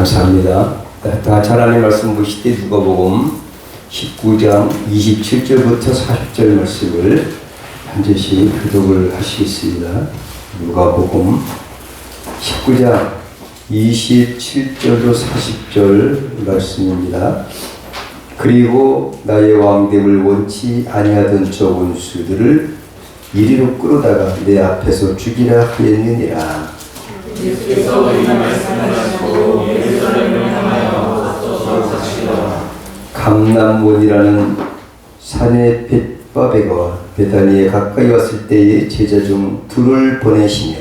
감사합니다. 다 잘 아는 말씀 보실 때 누가복음 19장 27절부터 40절 말씀을 반드시 교독을 하시겠습니다. 누가복음 19장 27절로 40절 말씀입니다. 그리고 나의 왕됨을 원치 아니하던 저 원수들을 이리로 끌어다가 내 앞에서 죽이라 하였느니라. 예수께서 이 말씀하시고 예루살렘을 향하여 앞서서 가시더라. 감람원이라는 산의 벳바베가 베다니에 가까이 왔을 때에 제자 중 둘을 보내시며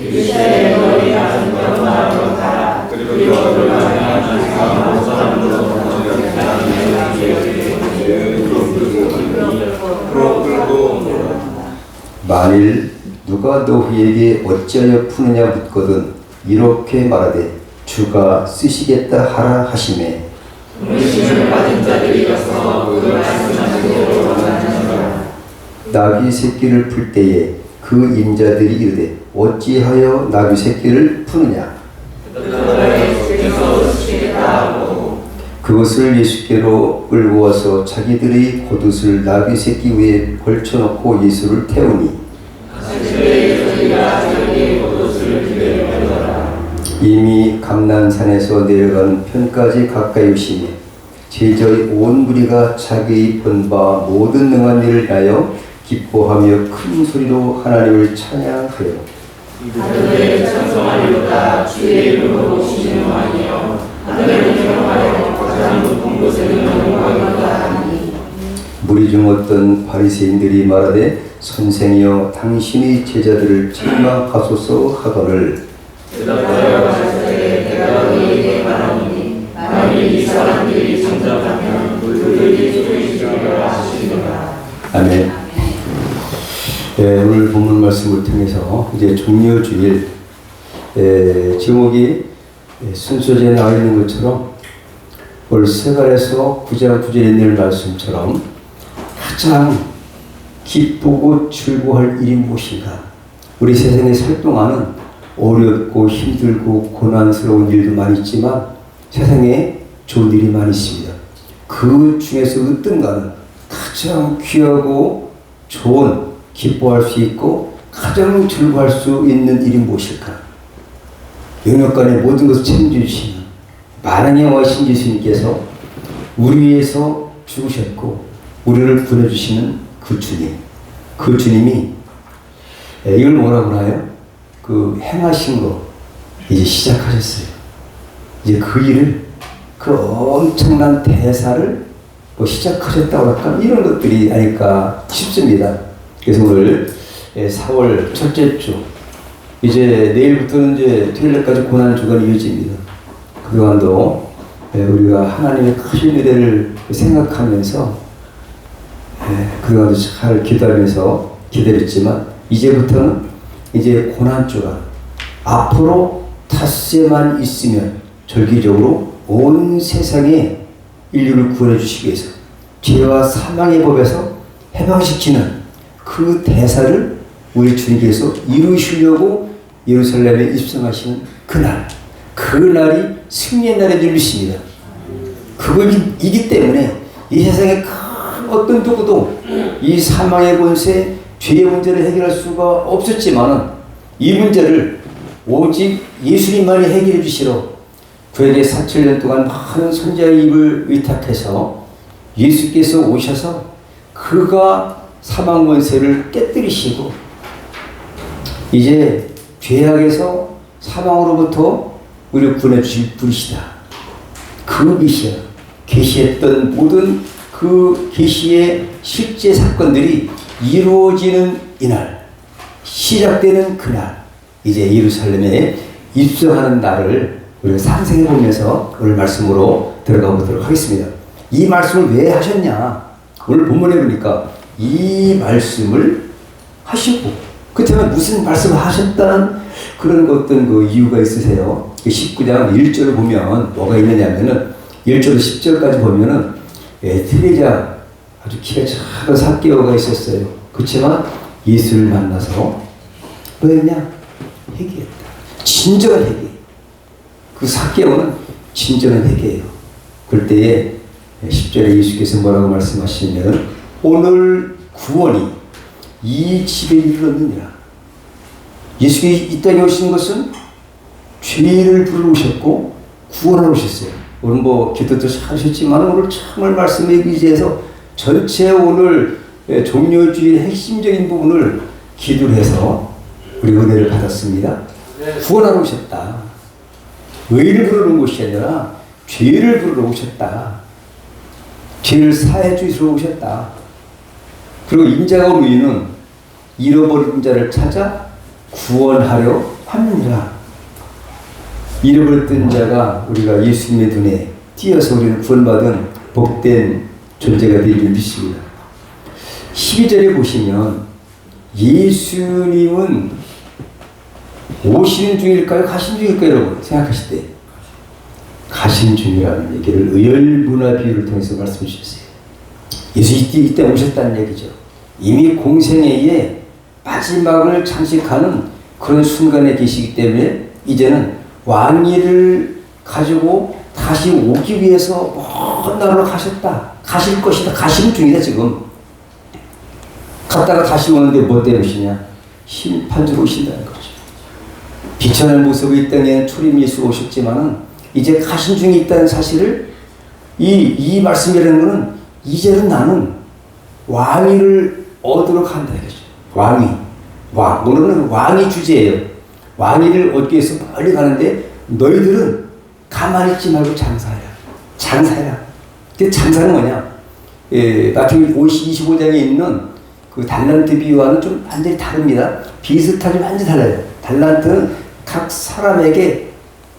이르시되 너희 낮은 병나로 가라. 그리고 그를 만나는 사람으로 만일 누가 너희에게 어찌하여 푸느냐 묻거든 이렇게 말하되 주가 쓰시겠다 하라 하시매 음식을 받은 자들이 가서 그 말씀하신 대로 만나니라. 나귀 새끼를 풀 때에 그 임자들이 이르되 어찌하여 나귀 새끼를 푸느냐 예수께서 쓰시겠다 하고 그것을 예수께로 끌고 와서 자기들의 겉옷을 나귀 새끼 위에 걸쳐놓고 예수를 태우니 이미 감난산에서 내려가는 편까지 가까이 오시니 제자의 온 무리가 자기의 본 바 모든 능한 일을 하여 기뻐하며 큰 소리로 하나님을 찬양하여 하늘에 찬송하리로다. 주의 이름으로 오시는 왕이여 하늘을 경험하여 가장 높은 곳에 있는 영광이로다 하니 무리 중 어떤 바리새인들이 말하되 선생이여 당신의 제자들을 책망하소서 하거늘 대답하여 가시되 내가 너희에게 말하노니 만일 이 사람들이 잠잠하면 물들이 쏟으시리라 하시니라. 아멘. 네, 오늘 본문 말씀을 통해서 이제 종려주일 제목이 순서지에 나와 있는 것처럼 오늘 세갈에서 9장 9절에 있는 말씀처럼 가장 기쁘고 즐거워할 일이 무엇인가? 우리 세상에 살 동안은 어렵고 힘들고 고난스러운 일도 많이 있지만 세상에 좋은 일이 많이 있습니다. 그 중에서 어떤가는 가장 귀하고 좋은 기뻐할 수 있고 가장 즐거워할 수 있는 일이 무엇일까? 영역간의 모든 것을 책임져주시는 만왕의 왕이신 예수님께서 우리 위해서 죽으셨고 우리를 구해주시는 그 주님, 그 주님이 이걸 뭐라고 하나요? 그 행하신 거 이제 시작하셨어요. 이제 그 일을 그 엄청난 대사를 시작하셨다고 할까? 이런 것들이 아닐까 싶습니다. 그래서 오늘 4월 첫째 주 이제 내일부터는 이제 토요일까지 고난 주간이 이어집니다. 그동안도 우리가 하나님의 크신 은혜를 생각하면서 그동안도 잘 기도하면서 기다렸지만 이제부터는 이제 고난주가 앞으로 닷새만 있으면 절기적으로 온 세상에 인류를 구원해 주시기 위해서 죄와 사망의 법에서 해방시키는 그 대사를 우리 주님께서 이루시려고 예루살렘에 입성하시는 그날, 그 날이 승리의 날인 줄 믿습니다. 그것이기 때문에 이 세상에 큰 어떤 누구도 이 사망의 권세, 죄의 문제를 해결할 수가 없었지만은 이 문제를 오직 예수님만이 해결해 주시러 그에게 4,7년 동안 많은 선자의 입을 위탁해서 예수께서 오셔서 그가 사망 권세를 깨뜨리시고 이제 죄악에서 사망으로부터 우리를 구원해 주실 분이시다. 그 계시했던 모든 그 계시의 실제 사건들이 이루어지는 이날, 시작되는 그날, 이제 예루살렘에 입성하는 날을 우리가 상상해 보면서 오늘 말씀으로 들어가 보도록 하겠습니다. 이 말씀을 왜 하셨냐? 오늘 본문에 보니까 이 말씀을 하시고 그렇다면 무슨 말씀을 하셨다는 그런 어떤 그 이유가 있으세요? 19장 1절을 보면 뭐가 있느냐면은 1절부터 10절까지 보면은 테레자 아주 키가 작은 삭개오가 있었어요. 그렇지만 예수를 만나서 뭐였냐? 회개했다. 진정한 회개. 그 삭개오는 진정한 회개예요. 그럴 때에 10절에 예수께서 뭐라고 말씀하시냐면 오늘 구원이 이 집에 이르렀느니라. 예수께서 이 땅에 오신 것은 죄를 부르러 오셨고 구원하러 오셨어요. 오늘 뭐 기도도 하셨지만 오늘 정말 말씀에 의지해서 전체 오늘 종료주의 핵심적인 부분을 기도를 해서 우리 은혜를 받았습니다. 구원하러 오셨다. 의를 부르는 곳이 아니라 죄를 부르러 오셨다. 죄를 사해 주시러 오셨다. 그리고 인자가 온 이유는 잃어버린 자를 찾아 구원하려 왔느니라. 잃어버렸던 자가 우리가 예수님의 눈에 띄어서 우리는 구원받은 복된 존재가 되기를 믿습니다. 12절에 보시면 예수님은 오시는 중일까요? 가신 중일까요? 여러분 생각하실 때 가신 중이라는 얘기를 의열문화 비유를 통해서 말씀해 주셨어요. 예수 이때 오셨다는 얘기죠. 이미 공생애에 마지막을 장식하는 그런 순간에 계시기 때문에 이제는 왕위를 가지고 다시 오기 위해서 먼 나라로 가셨다. 가실 것이다. 가시는 중이다 지금. 갔다가 다시 오는데 뭐 때문에 오시냐? 심판주로 오신다는 거죠. 비천한 모습의 이 땅에 초림 예수 오셨지만은 이제 가신 중에 있다는 사실을 이 말씀이라는 것은 이제는 나는 왕위를 얻으러 간다 이거죠. 왕위. 오늘은 왕위 주제예요. 왕위를 얻기 위해서 멀리 가는데 너희들은 가만히 있지 말고 장사해라. 장사해라. 그 장사는 뭐냐? 마태복음 25장에 있는 그 달란트 비유와는 좀 완전히 다릅니다. 비슷하지만 완전히 달라요. 달란트는 각 사람에게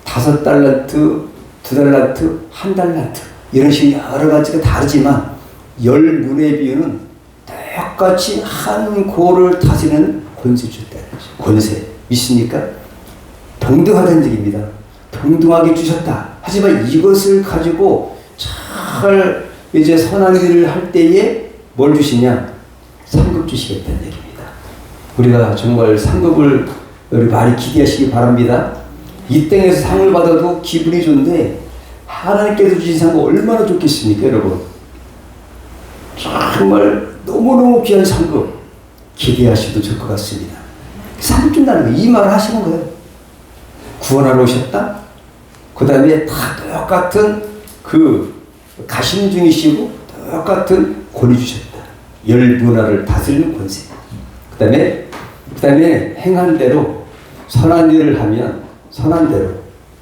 5달란트, 2달란트, 1달란트 이런 식의 여러 가지가 다르지만 10문의 비유는 똑같이 한 고를 다스리는 권세 주셨다는 거죠. 권세. 믿습니까? 동등하다는 얘기입니다. 동등하게 주셨다. 하지만 이것을 가지고 잘 이제 선한 일을 할 때에 뭘 주시냐? 상급 주시겠다는 얘기입니다. 우리가 정말 상급을 우리 많이 기대하시기 바랍니다. 이 땅에서 상을 받아도 기분이 좋은데 하나님께서 주신 상급 얼마나 좋겠습니까, 여러분? 정말 너무너무 귀한 상급 기대하셔도 좋을 것 같습니다. 상급 준다는 거예요. 이 말을 하시는 거예요. 구원하러 오셨다. 그 다음에 다 똑같은 그 가신 중이시고 똑같은 권위 주셨다. 열 문화를 다스리는 권세. 그 다음에 행한 대로 선한 일을 하면 선한 대로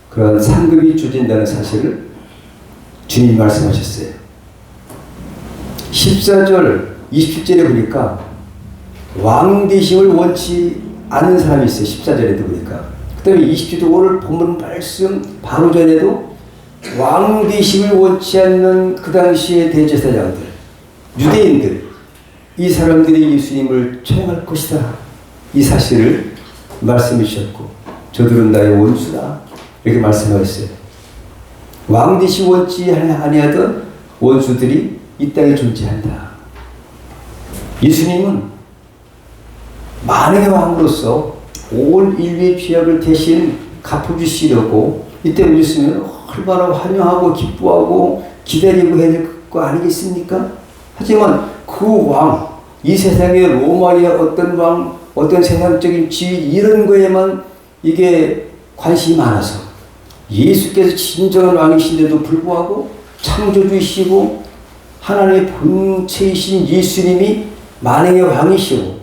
그런 상급이 주어진다는 사실을 주님이 말씀하셨어요. 14절 27절에 보니까 왕 되심을 원치 않는 사람이 있어요. 14절에도 보니까. 그 다음에 27절 오늘 본문 말씀 바로 전에도 왕 되심을 원치 않는 그 당시의 대제사장들, 유대인들, 이 사람들이 예수님을 처형할 것이다. 이 사실을 말씀해 주셨고 저들은 나의 원수다. 이렇게 말씀하셨어요. 왕 되시 원치 아니하던 원수들이 이 땅에 존재한다. 예수님은 만왕의 왕으로서 온 인류의 죄악을 대신 갚아주시려고 이때 오셨으면 얼마나 환영하고 기뻐하고 기다리고 해야 될 거 아니겠습니까? 하지만 그 왕, 이 세상의 로마의 어떤 왕, 어떤 세상적인 지위 이런 거에만 이게 관심이 많아서 예수께서 진정한 왕이신데도 불구하고 창조주이시고 하나님의 본체이신 예수님이 만왕의 왕이시고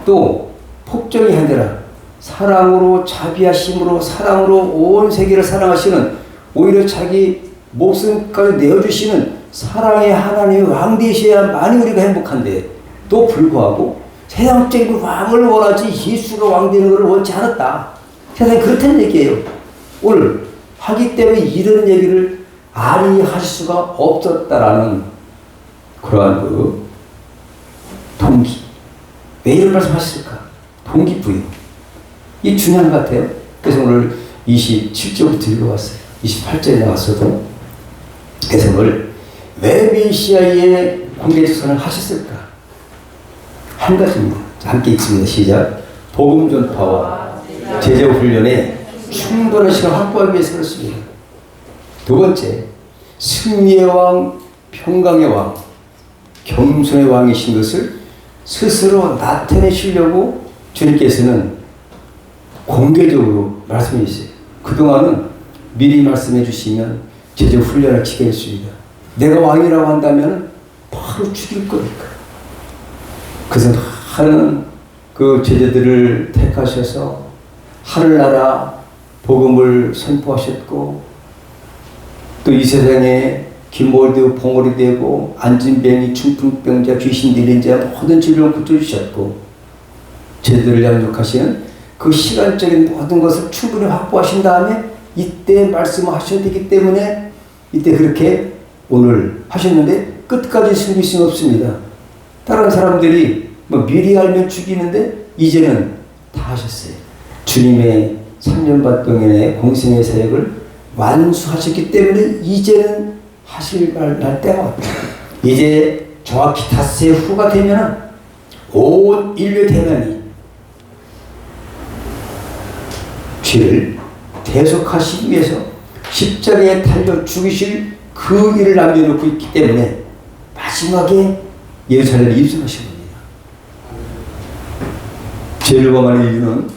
또 폭정이 아니라 사랑으로 자비하심으로 사랑으로 온 세계를 사랑하시는 오히려 자기 목숨까지 내어주시는 사랑의 하나님의 왕 되셔야만이 우리가 행복한데 또 불구하고 세상적인 왕을 원하지 예수가 왕 되는 것을 원치 않았다. 세상에 그렇다는 얘기예요. 오늘 하기 때문에 이런 얘기를 아니할 수가 없었다라는 그러한 그 동기. 왜 이런 말씀 하셨을까? 동기부여. 이 중요한 것 같아요. 그래서 오늘 27절부터 읽어봤어요. 28절에 나왔어도. 그래서 오늘 왜 메시아의 공개조선을 하셨을까? 한 가지입니다. 함께 읽습니다. 시작. 복음 전파와 제자 훈련에 충분한 시간 확보하기 위해서 그렇습니다. 두 번째, 승리의 왕, 평강의 왕, 겸손의 왕이신 것을 스스로 나타내시려고 주님께서는 공개적으로 말씀해 주세요. 그동안은 미리 말씀해 주시면 제자 훈련을 치게 했습니다. 내가 왕이라고 한다면 바로 죽일 거니까. 그래서 하는 그 제자들을 택하셔서 하늘나라 복음을 선포하셨고, 또 이 세상에 김몰되고 봉오리 되고 안진병이 중풍병자 귀신 들린 자 모든 질병을 고쳐주셨고, 제자들을 양육하시는 그 시간적인 모든 것을 충분히 확보하신 다음에 이때 말씀하셔야 되기 때문에 이때 그렇게 오늘 하셨는데 끝까지 숨길 수는 없습니다. 다른 사람들이 뭐 미리 알면 죽이는데 이제는 다 하셨어요. 주님의 3년 반 동안의 공생의 사역을 완수하셨기 때문에 이제는 하실 말 날 때가 왔다. 이제 정확히 닷새 후가 되면 온 인류 대만이 죄를 대속하시기 위해서 십자가에 달려 죽이실 그 일을 남겨놓고 있기 때문에 마지막에 예루살렘에 입성하신 겁니다. 죄를 범하는 이유는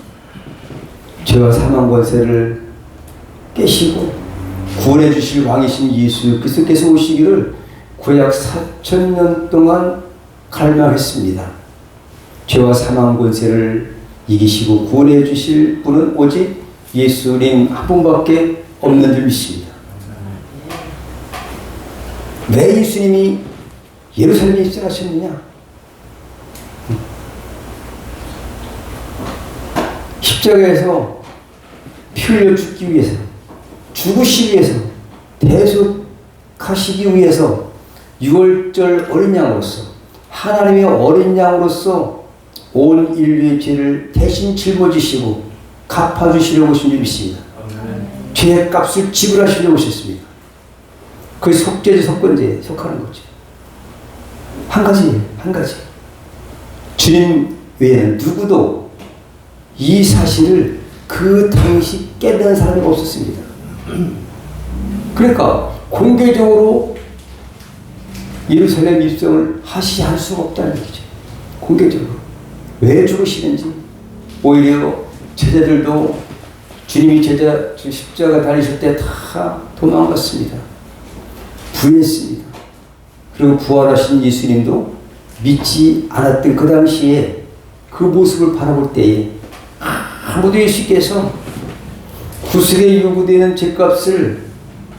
죄와 사망 권세를 깨시고 구원해 주실 왕이신 예수 그리스도께서 오시기를 구약 4,000년 동안 갈망했습니다. 죄와 사망 권세를 이기시고 구원해 주실 분은 오직 예수님 한 분밖에 없는 줄 믿습니다. 왜 예수님이 예루살렘에 입성하셨느냐? 십자가에서 피 흘려 죽기 위해서, 죽으시기 위해서, 대속하시기 위해서 6월절 어린 양으로서, 하나님의 어린 양으로서 온 인류의 죄를 대신 짊어지시고 갚아주시려고 오신 줄 믿습니다. 죄의 값을 지불하시려고 오셨습니다. 그게 속죄제, 속건제에 속하는 거죠. 한 가지. 주님 외에는 누구도 이 사실을 그 당시 깨달은 사람이 없었습니다. 그러니까 공개적으로 예루살렘 입성을 할 수가 없다는 거죠. 공개적으로. 왜 죽으시는지. 오히려 제자들도 주님이 십자가 달리실 때 다 도망갔습니다. 부인했습니다. 그리고 부활하신 예수님도 믿지 않았던 그 당시에 그 모습을 바라볼 때에 아무도 예수께서 구슬에 요구되는 죄값을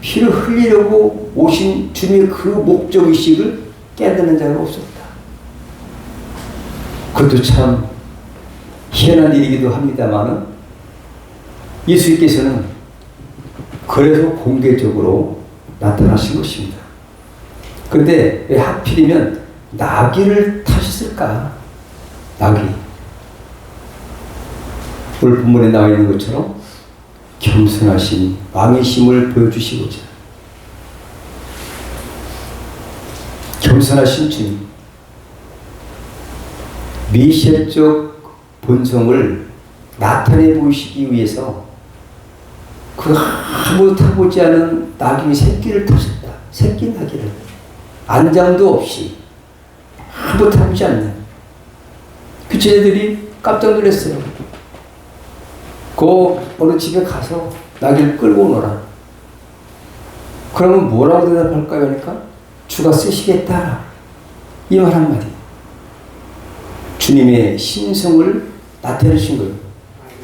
피를 흘리려고 오신 주님의 그 목적의식을 깨닫는 자가 없었다. 그것도 참 희한한 일이기도 합니다만 예수님께서는 그래서 공개적으로 나타나신 것입니다. 그런데 왜 하필이면 나귀를 타셨을까? 나귀. 오늘 본문에 나와 있는 것처럼 겸손하신 왕이심을 보여주시고자, 겸손하신 주님, 미시적 본성을 나타내 보이시기 위해서 그 아무도 타보지 않은 나귀 새끼를 타셨다. 새끼 나귀를. 안장도 없이 아무도 타보지 않는 그 제자들이 깜짝 놀랐어요. 그 어느 집에 가서 나귀를 끌고 오너라. 그러면 뭐라고 대답할까요? 그러니까 주가 쓰시겠다. 이 말 한마디. 주님의 신성을 나타내신 거예요.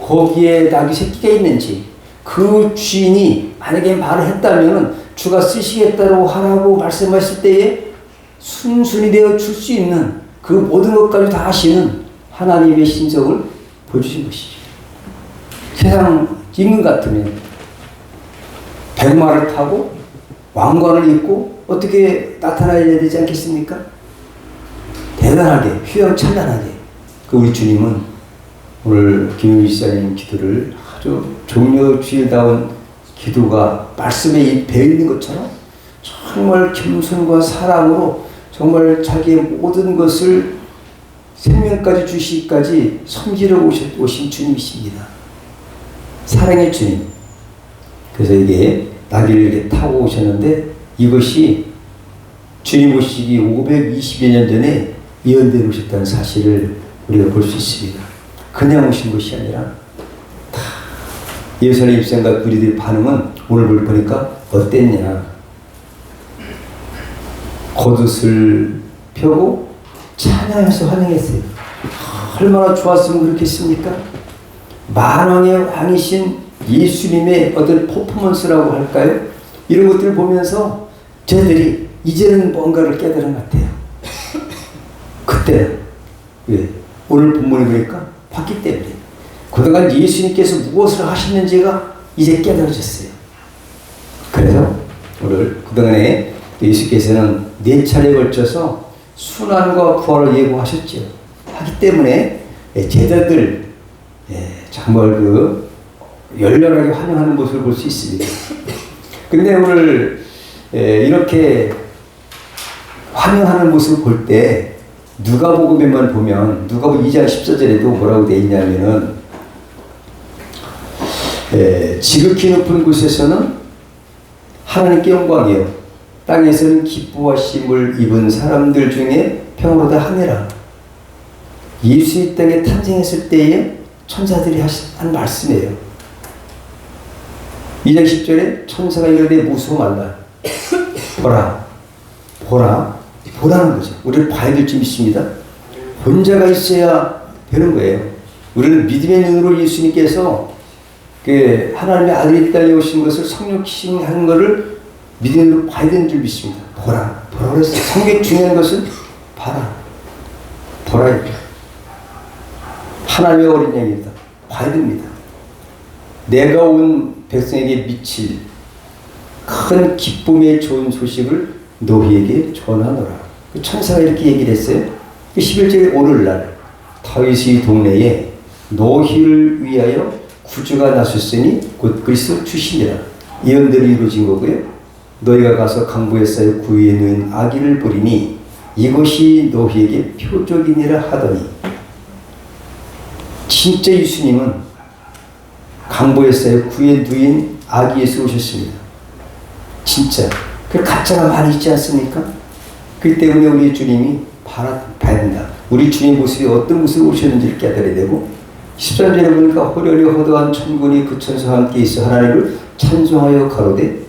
거기에 나귀 새끼가 있는지 그 주인이 만약에 말을 했다면 주가 쓰시겠다고 하라고 말씀하실 때에 순순히 되어 줄 수 있는 그 모든 것까지 다 하시는 하나님의 신성을 보여주신 것이죠. 세상 인간 같으면 백마를 타고 왕관을 입고 어떻게 나타나야 되지 않겠습니까? 대단하게, 휘황찬란하게. 그 우리 주님은 오늘 김용희 지사님 기도를 아주 종려주일다운 기도가 말씀에 배어있는 것처럼 정말 겸손과 사랑으로 정말 자기의 모든 것을 생명까지 주시기까지 섬기러 오신 주님이십니다. 사랑의 주님. 그래서 이게 나귀를 이렇게 타고 오셨는데 이것이 주님 오시기 520여 년 전에 예언되어 오셨다는 사실을 우리가 볼 수 있습니다. 그냥 오신 것이 아니라 다 예루살렘 입성과 우리들의 반응은 오늘 보니까 어땠냐. 겉옷을 펴고 찬양해서 환영했어요. 얼마나 좋았으면 그렇겠습니까? 만왕의 왕이신 예수님의 어떤 퍼포먼스라고 할까요? 이런 것들을 보면서 저희들이 이제는 뭔가를 깨달은 것 같아요. 그때 왜? 오늘 본문에 보니까 봤기 때문에 그동안 예수님께서 무엇을 하셨는지가 이제 깨달아졌어요. 그래서 오늘 그동안에 예수께서는 4차례에 걸쳐서 순환과 부활을 예고하셨죠. 하기 때문에 제자들 정말 열렬하게 환영하는 모습을 볼 수 있습니다. 근데 오늘 이렇게 환영하는 모습을 볼 때 누가복음에만 보면 누가복음 2장 14절에도 뭐라고 되어 있냐면은 지극히 높은 곳에서는 하나님께 영광이요 땅에서는 기뻐하심을 입은 사람들 중에 평으로다 하느라. 예수 이 땅에 탄생했을 때에 천사들이 한 말씀이에요. 2장 10절에 천사가 이르되 무서워 말라. 보라. 보라는 거죠. 우리를 봐야 될 줄 믿습니다. 본자가 있어야 되는 거예요. 우리는 믿음의 눈으로 예수님께서 하나님의 아들이 이 땅에 오신 것을 성육신 한 것을 믿음의 눈으로 봐야 되는 줄 믿습니다. 보라 그래서 성경에 중요한 것은 보라. 하나님의 어린 양이다. 봐야 됩니다. 내가 온 백성에게 미칠 큰 기쁨의 좋은 소식을 너희에게 전하노라. 천사가 이렇게 얘기를 했어요. 11절에 오늘날 다윗의 동네에 너희를 위하여 구주가 나섰으니 곧 그리스도 주시니라. 예언대로 이루어진 거고요. 너희가 가서 강보에 쌓여 구유에 누인 아기를 보리니 이것이 너희에게 표적이니라 하더니 진짜 예수님은 강보에 쌓여 구유에 누인 아기에서 오셨습니다. 진짜. 그 가짜가 많이 있지 않습니까? 그 때문에 우리 주님이 봐야 된다. 우리 주님 모습이 어떤 모습으로 오셨는지를 깨달아야 되고 13절에 보니까 호련히 허도한 천군이 그 천사와 함께 있어 하나님을 찬송하여 가로되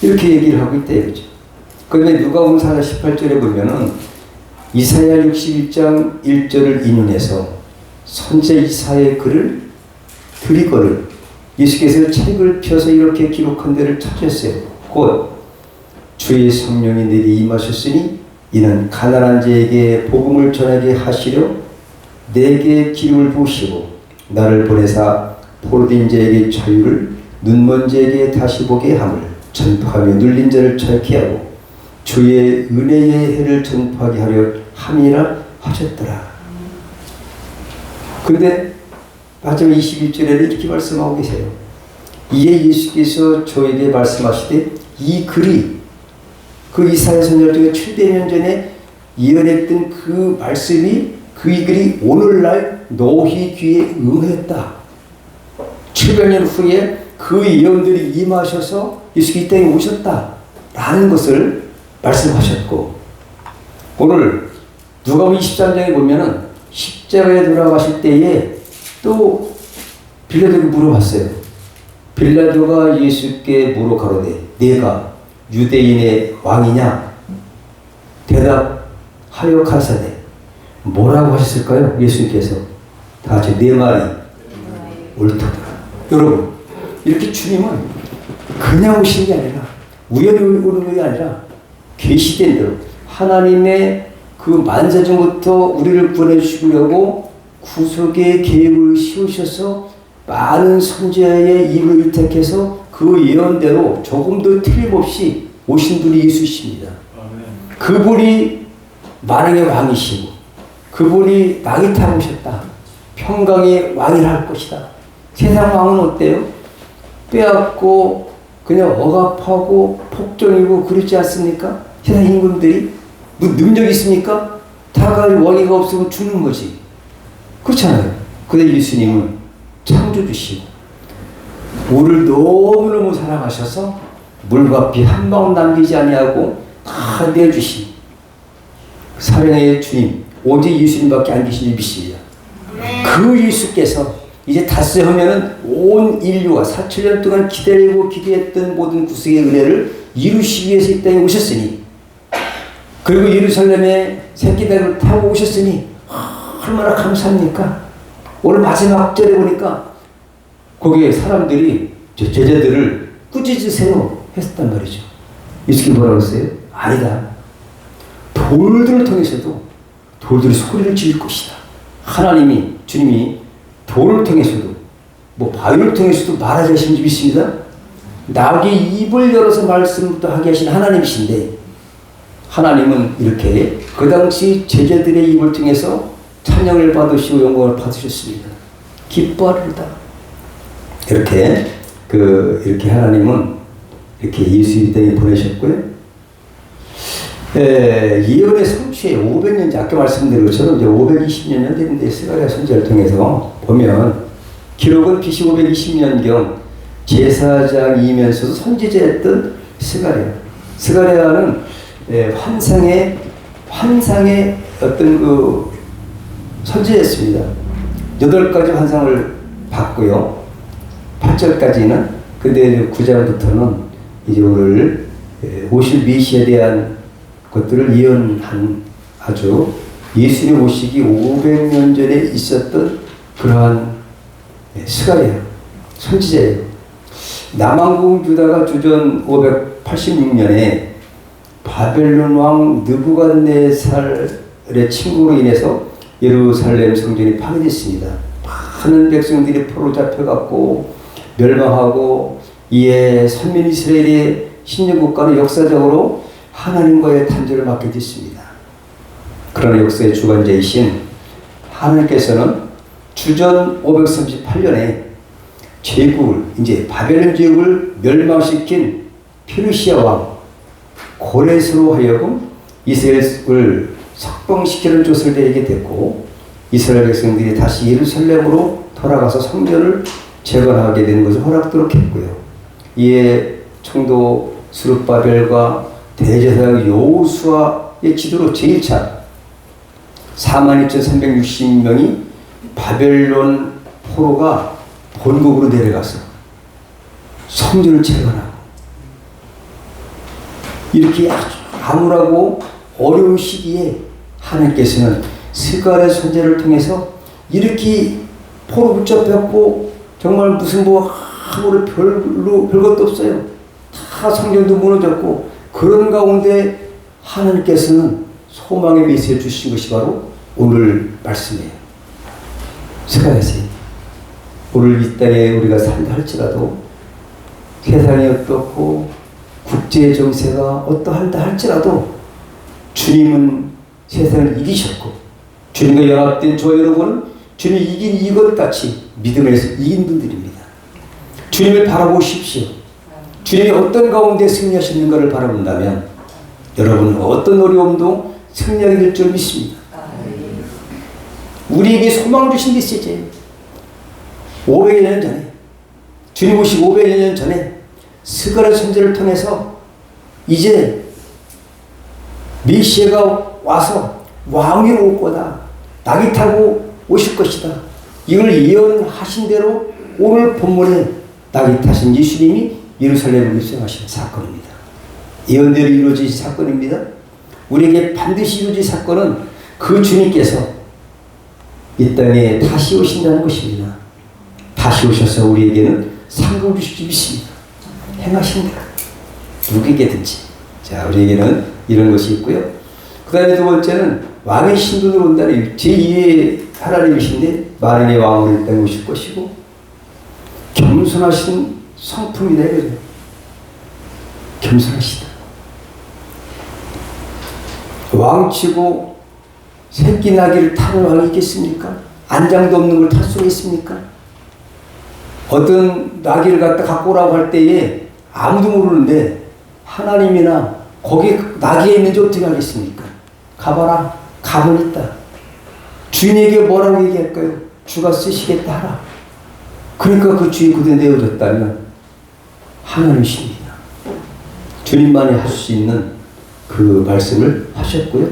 이렇게 얘기를 하고 있다 이거죠. 그런데 누가복음 4장 18절에 보면은 이사야 61장 1절을 인용해서 선지 이사야의 글을 드리거를 예수께서 책을 펴서 이렇게 기록한 데를 찾으셨어요. 곧 주의 성령이 내게 임하셨으니 이는 가난한 자에게 복음을 전하게 하시려 내게 기름을 부으시고 나를 보내사 포로된 자에게 자유를 눈먼 자에게 다시 보게 함을 전파하며 눌린 자를 자유케 하고 주의 은혜의 해를 전파하게 하려 함이라 하셨더라. 그런데 마지막 21절에는 이렇게 말씀하고 계세요. 이에 예수께서 저에게 말씀하시되 이 글이 그 이사야 선지자 중에 700년 전에 예언했던 그 말씀이 이 글이 오늘날 너희 귀에 응했다. 700년 후에 그 예언들이 임하셔서 예수께서 이 땅에 오셨다 라는 것을 말씀하셨고 오늘 누가복음 23장에 보면은 십자가에 돌아가실 때에 또 빌라도가 물어봤어요. 빌라도가 예수께 물어 가로되 네가 유대인의 왕이냐? 대답하여 가사대 뭐라고 하셨을까요? 예수님께서 다 같이 내 말이 옳도다. 여러분 이렇게 주님은 그냥 오신 게 아니라 우연히 오는 게 아니라 계시된 대로 하나님의 그 만세전부터 우리를 구원해주시려고 구속의 계획을 씌우셔서 많은 선지자의 입을 일택해서 그 예언대로 조금도 틀림없이 오신 분이 예수십니다. 그분이 만왕의 왕이시고 그분이 나귀 타고 오셨다. 평강의 왕이라 할 것이다. 세상 왕은 어때요? 빼앗고 그냥 억압하고 폭정이고 그렇지 않습니까? 세상 임금들이 뭐 능력이 있습니까? 다가갈 왕이가 없으면 죽는 거지. 그렇잖아요. 근데 예수님은 창조주시고 우리를 너무너무 사랑하셔서 물과 피 한 방울 남기지 아니하고 다 내주신 사랑의 주님, 오직 예수님밖에 안 계신 줄 믿습니다. 그 예수께서 이제 닷새 하면은 온 인류가 4,000년 동안 기다리고 기대했던 모든 구속의 은혜를 이루시기 위해서 이 땅에 오셨으니, 그리고 예루살렘에 새끼다리를 타고 오셨으니 얼마나 감사합니까? 오늘 마지막 절에 보니까 거기에 사람들이 제자들을 꾸짖으세요 했단 말이죠. 예수님이 뭐라고 했어요? 아니다. 돌들을 통해서도 돌들이 소리를 지를 것이다. 하나님이, 주님이 돌을 통해서도 뭐 바위를 통해서도 말하게 하신 줄 믿습니다. 나에게 입을 열어서 말씀도 하게 하신 하나님이신데, 하나님은 이렇게 그 당시 제자들의 입을 통해서 찬양을 받으시고 영광을 받으셨습니다. 기뻐하리로다. 이렇게 하나님은 이렇게 예수 이 땅에 보내셨고요. 예언의 성취에 500년째, 아까 말씀드린 것처럼 이제 520년 됐는데, 스가랴 선지자를 통해서 보면 기록은 BC 520년경 제사장이면서도 선지자였던 스가랴는 환상의 어떤 그 선지자였습니다. 8가지 환상을 봤고요. 8절까지는. 근데 9장부터는 이제 오늘 오실 메시아에 대한 것들을 예언한, 아주 예수님 오시기 500년 전에 있었던 그러한 스가랴 선지자예요. 남왕국 유다가 주전 586년에 바벨론 왕 느부갓네살의 침공으로 인해서 예루살렘 성전이 파괴됐습니다. 많은 백성들이 포로 잡혀갔고 멸망하고, 이에 선민 이스라엘의 신정국가는 역사적으로 하나님과의 단절을 맡게 됐습니다. 그러나 역사의 주관자이신 하나님께서는 주전 538년에 제국을, 이제 바벨론 제국을 멸망시킨 페르시아 왕 고레스로 하여금 이스라엘을 석방시키는 조서를 내리게 됐고, 이스라엘 백성들이 다시 예루살렘으로 돌아가서 성전을 재건하게 되는 것을 허락도록 했고요. 이에 총독 스룹바벨과 대제사장 여호수아의 지도로 제1차 42,360명이 바벨론 포로가 본국으로 내려가서 성전을 재건하고, 이렇게 아주 암울하고 어려운 시기에 하나님께서는 스가랴 선지자를 통해서 이렇게 포로 붙잡혔고 정말 무슨 뭐 아무런 별것도 없어요. 다 성전도 무너졌고, 그런 가운데 하나님께서는 소망의 메시지를 주신 것이 바로 오늘 말씀이에요. 스가랴서 오늘 이 땅에 우리가 산다 할지라도, 세상이 어떻고 국제 정세가 어떠한다 할지라도 주님은 세상을 이기셨고, 주님과 연합된 저 여러분은 주님이 이긴 이것 같이 믿음에서 이긴 분들입니다. 주님을 바라보십시오. 주님이 어떤 가운데 승리하시는가를 바라본다면 여러분은 어떤 어려움도 승리하게 될 줄 믿습니다. 우리에게 소망을 주신 메시지예요. 500여 년 전에, 주님 오시고 500여 년 전에 스가랴 선지자를 통해서 이제 메시아가 와서 왕이 올 거다, 낙이 타고 오실 것이다, 이걸 예언하신 대로 오늘 본문에 낙이 타신 예수님이 예루살렘을 입성하신 사건입니다. 예언대로 이루어진 사건입니다. 우리에게 반드시 이루어질 사건은 그 주님께서 이 땅에 다시 오신다는 것입니다. 다시 오셔서 우리에게는 상급을 주실 줄 믿습니다. 행하신 대로 누구에게든지. 자, 우리에게는 이런 것이 있고요. 그 다음에 두 번째는 왕의 신분으로 온다는 제2의 하나님이신데 만인의 왕으로 이 땅에 오실 것이고, 겸손하신 성품이다 이거죠. 겸손하시다. 왕치고 새끼 나귀를 타는 왕이 있겠습니까? 안장도 없는 걸 탈 수가 있습니까? 어떤 나귀를 갖고 오라고 할 때에 아무도 모르는데 하나님이나 거기 나귀에 있는지 어떻게 알겠습니까? 가봐라. 가면 있다. 주인에게 뭐라고 얘기할까요? 주가 쓰시겠다 하라. 그러니까 그 주인 그대로 내어졌다면 하나님이십니다. 주님만이 할 수 있는 그 말씀을 하셨고요.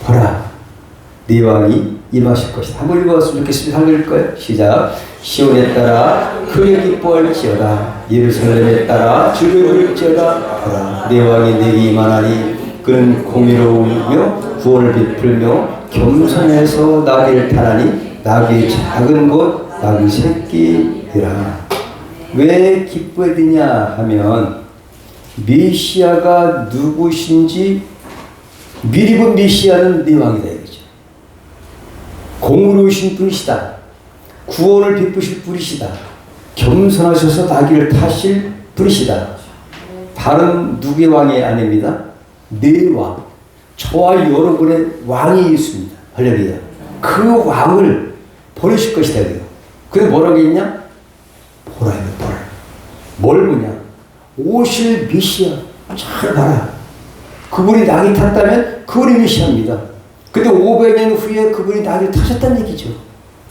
보라, 네 왕이 임하실 것이다. 한번 읽어봤으면 좋겠습니다. 한번 읽을까요? 시작. 시온에 따라 크게 기뻐할지어다. 예루살렘에 따라 즐겨 부를지어다. 보라, 네 왕이 내게 임하나니 그는 공의로우며 구원을 베풀며 겸손해서 나귀를 타나니 나귀의 작은 것 나귀 새끼이라. 왜 기뻐해야 되냐 하면 메시아가 누구신지 미리 본 메시아는 네 왕이다 이거죠. 공의로우신 분이시다. 구원을 베푸실 분이시다. 겸손하셔서 나귀를 타실 분이시다. 다른 누구의 왕이 아닙니다. 네 왕. 저와 여러분의 왕이 있습니다. 할렐루야. 그 왕을 보내실 것이다. 근데 뭐라고 했냐? 보라, 보라. 뭘 보냐? 오실 메시아. 잘 봐라. 그분이 낙이 탔다면 그분이 메시아입니다. 근데 500년 후에 그분이 낙을 타셨다는 얘기죠.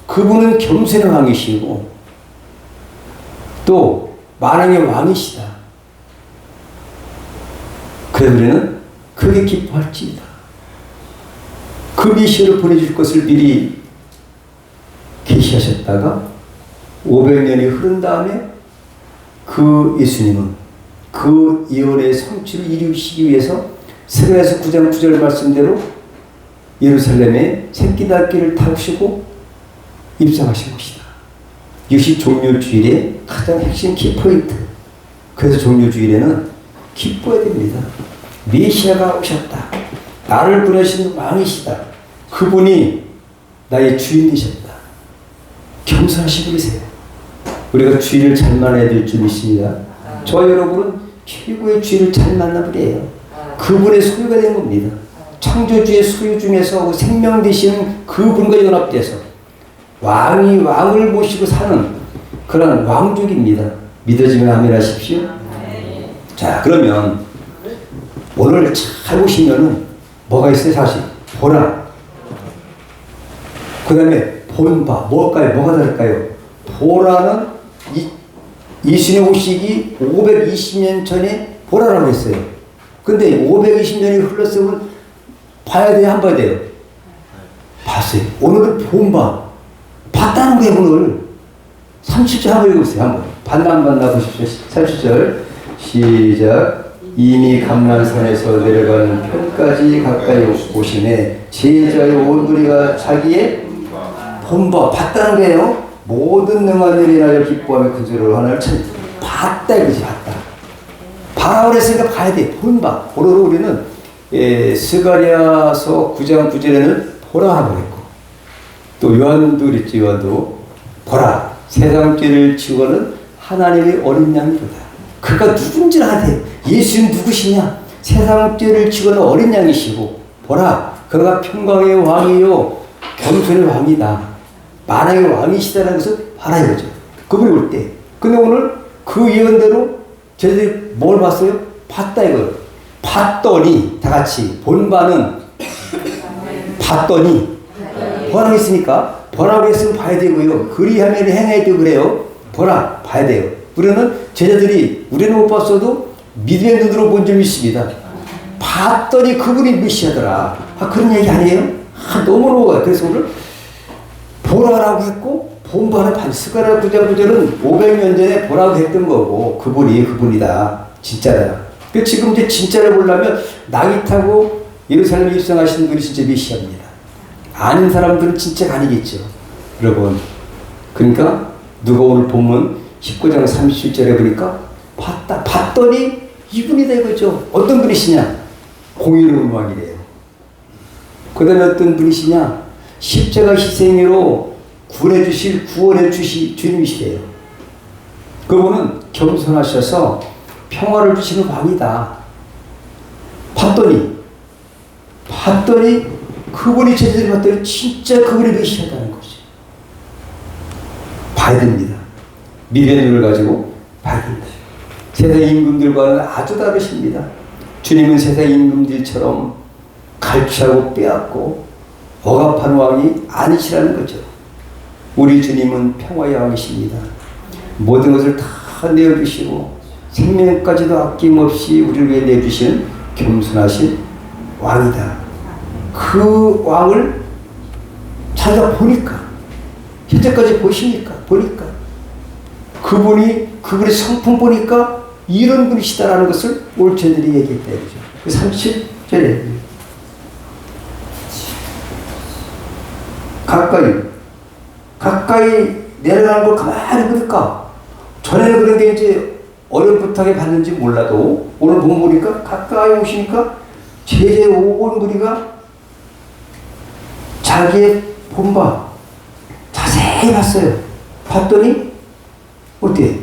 그분은 겸손의 왕이시고 또 만왕의 왕이시다. 그래서 우리는 크게 기뻐할지이다. 그 메시아를 보내줄 것을 미리 계시하셨다가 500년이 흐른 다음에 그 예수님은 그 예언의 성취를 이루시기 위해서 스가랴서 9장 9절 말씀대로 예루살렘에 새끼날개를 타시고 입성하신 것이다. 이것이 종료주일의 가장 핵심 키포인트. 그래서 종료주일에는 기뻐해야 됩니다. 메시아가 오셨다. 나를 보내신 왕이시다. 그분이 나의 주인이셨다. 겸손하신 분이세요. 우리가 주인을 잘 만나야 될 줄 믿습니다. 저와 여러분은 최고의 주인을 잘 만난 분이에요. 그분의 소유가 된 겁니다. 창조주의 소유 중에서 생명 되시는 그분과 연합돼서 왕이 왕을 모시고 사는 그런 왕족입니다. 믿어지면 아멘 하십시오. 자, 그러면 오늘 잘 보시면은 뭐가 있어요? 사실 보라. 그 다음에 본바. 뭘까요? 뭐가 다를까요? 보라는 예수님 오시기 520년 전에 보라라고 했어요. 근데 520년이 흘렀으면 봐야 돼요? 안 봐야 돼요? 봤어요. 오늘은 본바. 봤다는 거예요, 오늘. 37절 한번 읽어보세요. 한번. 봤나 안 봤나 보십시오. 37절. 시작. 이미 감난산에서 내려가는 편까지 가까이 오시네. 제자의 온 무리가 자기의 본바. 봤다는 거예요. 모든 능한 일이 나를 기뻐하며 그 주를 하나를 참 봤다 이거지. 봤다. 봐라 그랬으니까 봐야 돼. 본바. 보러로 우리는 스가랴서 9장 9절에는 보라 하고 했고 또 요한도 그랬지. 요한도 보라 세상 죄를 지고는 하나님의 어린 양이로다. 그가 누군지 알아야 돼요. 예수님 누구시냐? 세상 죄를 지고는 어린 양이시고 보라 그가 평강의 왕이요 겸손의 왕이다. 만왕의 왕이시다는 것을 봐라 이거죠. 그분이 올 때. 근데 오늘 그 예언대로 저희들이 뭘 봤어요? 봤다 이거. 봤더니 다 같이 본바는 봤더니 보라고 했으니까 보라고 했으면 봐야 되고요. 그리하면 행해야 되고 그래요. 보라 봐야 돼요. 우리는 제자들이 우리는 못 봤어도 믿음의 눈으로 본 줄 믿습니다. 봤더니 그분이 메시아더라. 그런 얘기 아니에요? 너무너무. 그래서 오늘 보라라고 했고 본바는 스가랴 9장 9절은 500년 전에 보라고 했던 거고 그분이 그분이다. 진짜다. 지금 이제 진짜를 보려면 낙이 타고 예루살렘에 입성하신 분이 진짜 메시아입니다. 아는 사람들은 진짜가 아니겠죠. 여러분. 그러니까 누가 오늘 본문 19장 37절에 보니까 봤더니 이분이다 이거죠. 어떤 분이시냐? 공의로운 왕이래요. 그 다음에 어떤 분이시냐? 십자가 희생으로 구원해 주실 주님이시래요. 그분은 겸손하셔서 평화를 주시는 왕이다. 봤더니 그분이 제자들이 봤더니 진짜 그분이 메시아다는 거죠. 봐야 됩니다. 미래의 눈을 가지고 봐야 됩니다. 세상 임금들과는 아주 다르십니다. 주님은 세상 임금들처럼 갈취하고 빼앗고 억압하는 왕이 아니시라는 거죠. 우리 주님은 평화의 왕이십니다. 모든 것을 다 내어주시고 생명까지도 아낌없이 우리를 위해 내주신 겸손하신 왕이다. 그 왕을 찾아보니까, 현재까지 보시니까, 보니까 그분의 성품 보니까 이런 분이시다라는 것을 오늘 저희들이 얘기했다. 그 30절에 가까이 내려가는 걸 가만히 보니까, 전에는 그런 게 이제 어렴풋하게 봤는지 몰라도 오늘 보니까 가까이 오시니까 제재 온 무리가 자기의 본바 자세히 봤어요. 봤더니 어때?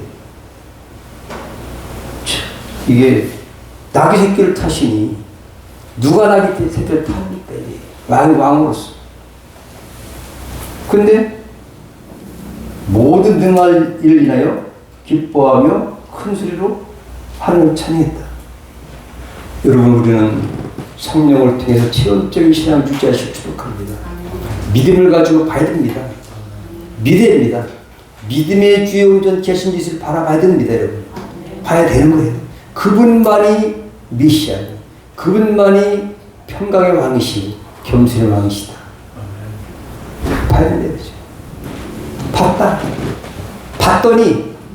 이게 나귀 새끼를 타시니 누가 나귀 새끼를 탑니까? 이게 왕으로서. 근데 모든 능할 일을 인하여 기뻐하며 큰 소리로 하나님을 찬양했다. 여러분, 우리는 성령을 통해서 체험적인 신앙을 유지하시고 축복합니다. 믿음을 가지고 봐야 됩니다. 믿어야 됩니다. 믿음의 주의 온전 계신 짓을 바라봐야 됩니다. 여러분, 봐야 되는 거예요. 그분만이 메시아니, 그분만이 평강의 왕이시고 겸손의 왕이시다. 봐야 된다.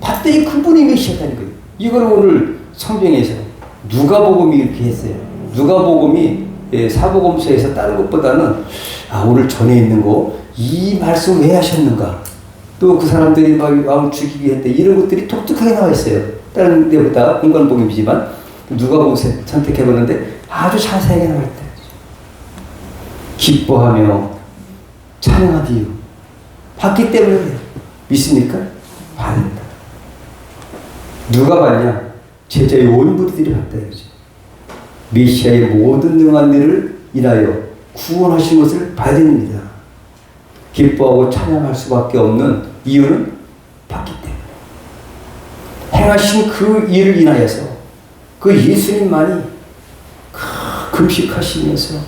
봤더니 그분이 메시아다는 거예요. 이걸 오늘 성경에서 누가복음이 이렇게 했어요. 누가복음이 사복음서에서 다른 것보다는 오늘 전에 있는 거 이 말씀 왜 하셨는가, 또 그 사람들이 막 왕을 죽이게 했대, 이런 것들이 독특하게 나와 있어요. 다른 데보다 공간복음이지만 누가복음 선택해보는데 아주 자세하게 나와 있다. 기뻐하며 찬양하는 이유 봤기 때문에 그래요. 믿습니까? 봤다. 누가 봤냐? 제자의 온 무리들이 봤다. 메시아의 모든 능한 일을 인하여 구원하신 것을 봐야 됩니다. 기뻐하고 찬양할 수밖에 없는 이유는 봤기 때문에. 행하신 그 일을 인하여서 그 예수님만이 금식하시면서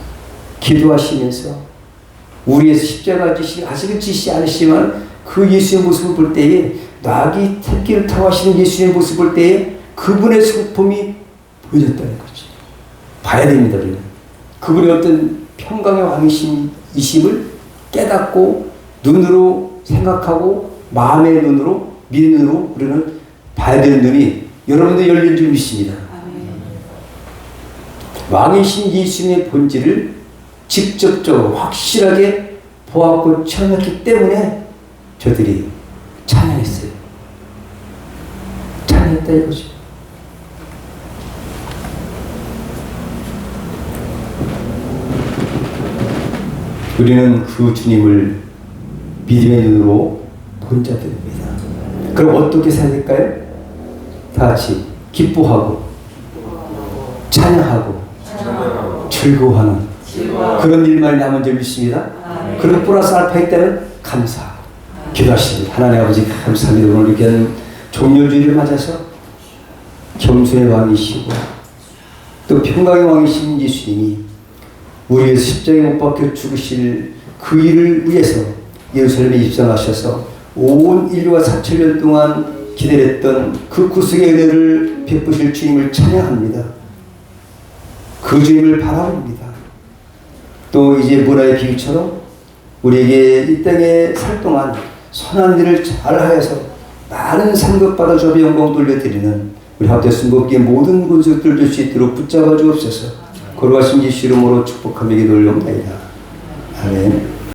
기도하시면서 우리에서 십자가 지시 아직은 지시 않으시지만 그 예수의 모습을 볼 때에, 나귀 새끼를 타고 하시는 예수의 모습을 볼 때에 그분의 성품이 보여졌다는 거죠. 봐야 됩니다. 우리는 그분의 어떤 평강의 왕이심을 깨닫고 눈으로 생각하고 마음의 눈으로, 믿음의 눈으로 우리는 봐야 되는 눈이 여러분도 열린 줄 믿습니다. 왕이신 예수님의 본질을 직접적으로 확실하게 보았고 체험했기 때문에 저들이 찬양했어요. 찬양했다 이거죠. 우리는 그 주님을 믿음의 눈으로 본 자들입니다. 그럼 어떻게 살릴까요? 다 같이 기뻐하고 찬양하고 즐거워하는 그런 일만이 남은 줄 믿습니다. 그리고 플러스 알파 있다면 감사하고 기도하십니다. 하나님 아버지 감사합니다. 오늘 이렇게 종료주의를 맞아서 겸손의 왕이시고 또 평강의 왕이신 예수님이 우리의 십자가에 못 박혀 죽으실 그 일을 위해서 예루살렘에 입성하셔서 온 인류가 4,000년 동안 기다렸던 그 구속의 은혜를 베푸실 주님을 찬양합니다. 그 주님을 바라봅니다. 또 이제 문화의 비유처럼 우리에게 이 땅에 살 동안 선한 일을 잘하여서 많은 상급받아 주옵 영광 돌려드리는 우리 하옵되었음 법기의 모든 권속들 줄 수 있도록 붙잡아 주옵소서. 거룩하신 예수 이름으로 축복하며 기도를 올려옵나이다. 아멘.